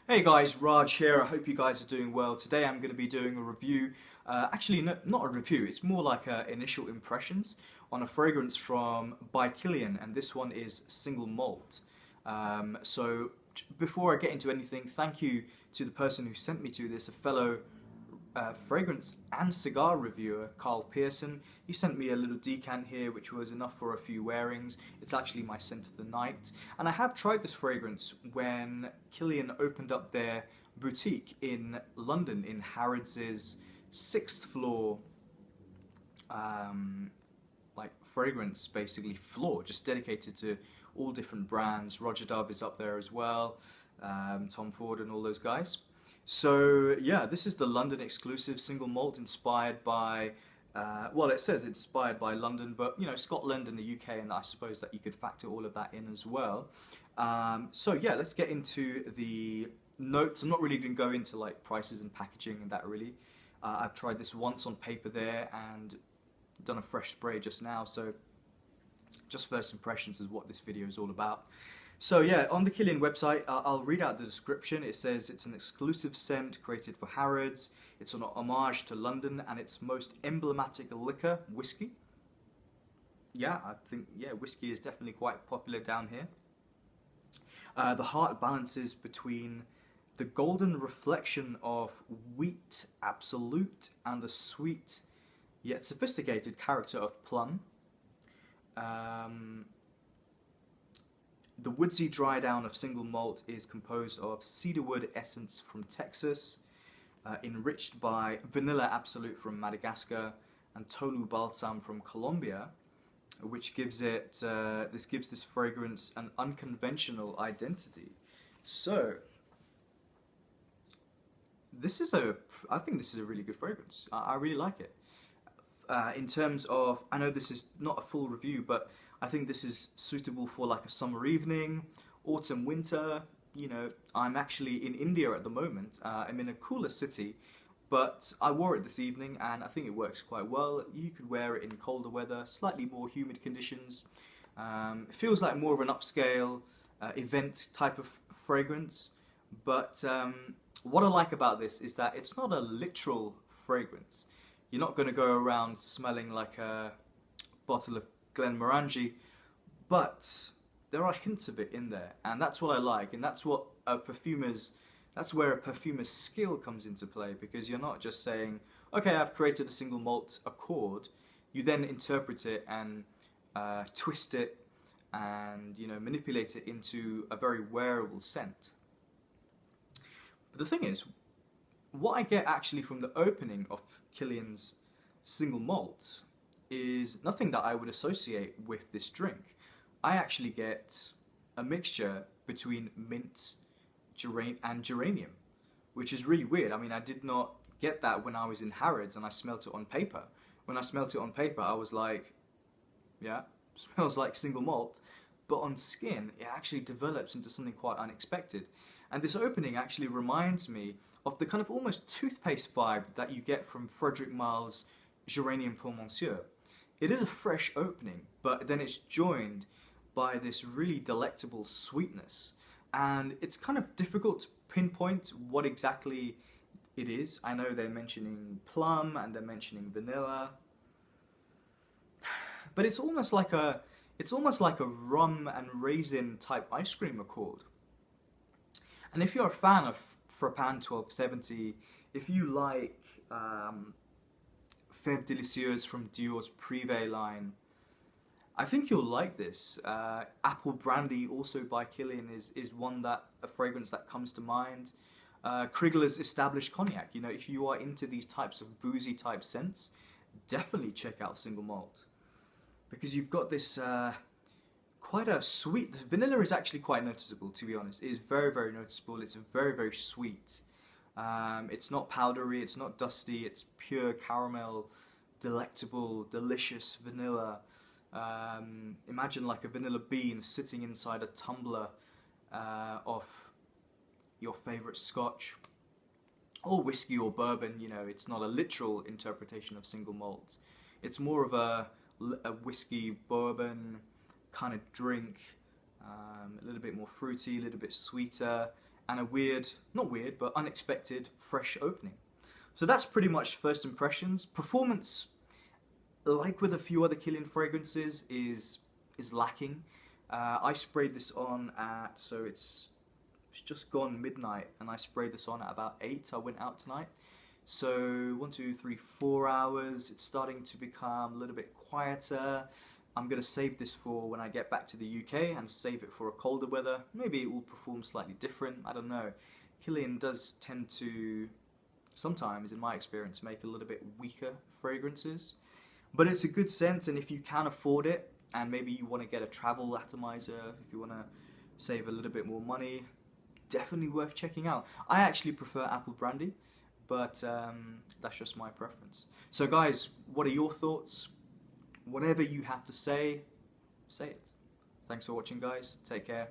Hey guys, Raj here. I hope you guys are doing well. Today I'm going to be doing a review. Actually, no, not a review. It's more like initial impressions on a fragrance from by Kilian, and this one is Single Malt. Before I get into anything, thank you to the person who sent me to this, a fellow fragrance and cigar reviewer, Carl Pearson. He sent me a little decant here, which was enough for a few wearings. It's actually my scent of the night. And I have tried this fragrance when Kilian opened up their boutique in London, in Harrods' sixth floor, fragrance basically floor, just dedicated to all different brands. Roger Dove is up there as well, Tom Ford and all those guys. So yeah, this is the London exclusive single malt inspired by, well, it says inspired by London, but you know, Scotland and the UK, and I suppose that you could factor all of that in as well. So yeah, let's get into the notes. I'm not really going to go into like prices and packaging and that really. I've tried this once on paper there and done a fresh spray just now, so just first impressions is what this video is all about. So yeah, on the Kilian website, I'll read out the description. It says it's an exclusive scent created for Harrods. It's an homage to London and its most emblematic liquor, whiskey. Yeah, I think, yeah, whiskey is definitely quite popular down here. The heart balances between the golden reflection of wheat absolute and the sweet yet sophisticated character of plum. The woodsy dry down of single malt is composed of cedarwood essence from Texas, enriched by vanilla absolute from Madagascar and Tolu balsam from Colombia, which gives it gives this fragrance an unconventional identity. So I think this is a really good fragrance. I really like it. In terms of, I know this is not a full review, but I think this is suitable for like a summer evening, autumn, winter. You know, I'm actually in India at the moment. I'm in a cooler city, but I wore it this evening and I think it works quite well. You could wear it in colder weather, slightly more humid conditions. It feels like more of an upscale event type of fragrance, but what I like about this is that it's not a literal fragrance. You're not going to go around smelling like a bottle of Glenmorangie, but there are hints of it in there, and that's what I like, and that's what that's where a perfumer's skill comes into play, because you're not just saying, okay, I've created a single malt accord. You then interpret it and twist it and, you know, manipulate it into a very wearable scent. But the thing is, what I get actually from the opening of Kilian's single malt is nothing that I would associate with this drink. I actually get a mixture between mint and geranium, which is really weird. I mean, I did not get that when I was in Harrods and I smelt it on paper. When I smelt it on paper, I was like, yeah, smells like single malt, but on skin, it actually develops into something quite unexpected. And this opening actually reminds me of the kind of almost toothpaste vibe that you get from Frederic Maal's Geranium pour Monsieur. It is a fresh opening, but then it's joined by this really delectable sweetness. And it's kind of difficult to pinpoint what exactly it is. I know they're mentioning plum and they're mentioning vanilla, but it's almost like a rum and raisin type ice cream accord. And if you're a fan of Frappin 1270, if you like Fève Délicieuse from Dior's Privé line, I think you'll like this. Apple Brandy, also by Kilian, is a fragrance that comes to mind. Krigler's Established Cognac. You know, if you are into these types of boozy type scents, definitely check out Single Malt, because you've got this quite a sweet. The vanilla is actually quite noticeable, to be honest. It is very, very noticeable. It's very, very sweet. It's not powdery, it's not dusty, it's pure caramel, delectable, delicious vanilla. Imagine like a vanilla bean sitting inside a tumbler of your favourite scotch or whiskey or bourbon. You know, it's not a literal interpretation of single malts. It's more of a whiskey bourbon kind of drink, a little bit more fruity, a little bit sweeter, and a weird, not weird, but unexpected fresh opening. So that's pretty much first impressions. Performance, like with a few other Kilian fragrances, is lacking. I sprayed this on at, so it's just gone midnight, and I sprayed this on at about 8. I went out tonight. So 1, 2, 3, 4 hours. It's starting to become a little bit quieter. I'm going to save this for when I get back to the UK and save it for a colder weather. Maybe it will perform slightly different. I don't know. Kilian does tend to, sometimes in my experience, make a little bit weaker fragrances. But it's a good scent, and if you can afford it, and maybe you want to get a travel atomizer, if you want to save a little bit more money, definitely worth checking out. I actually prefer apple brandy, but that's just my preference. So guys, what are your thoughts? Whatever you have to say, say it. Thanks for watching, guys. Take care.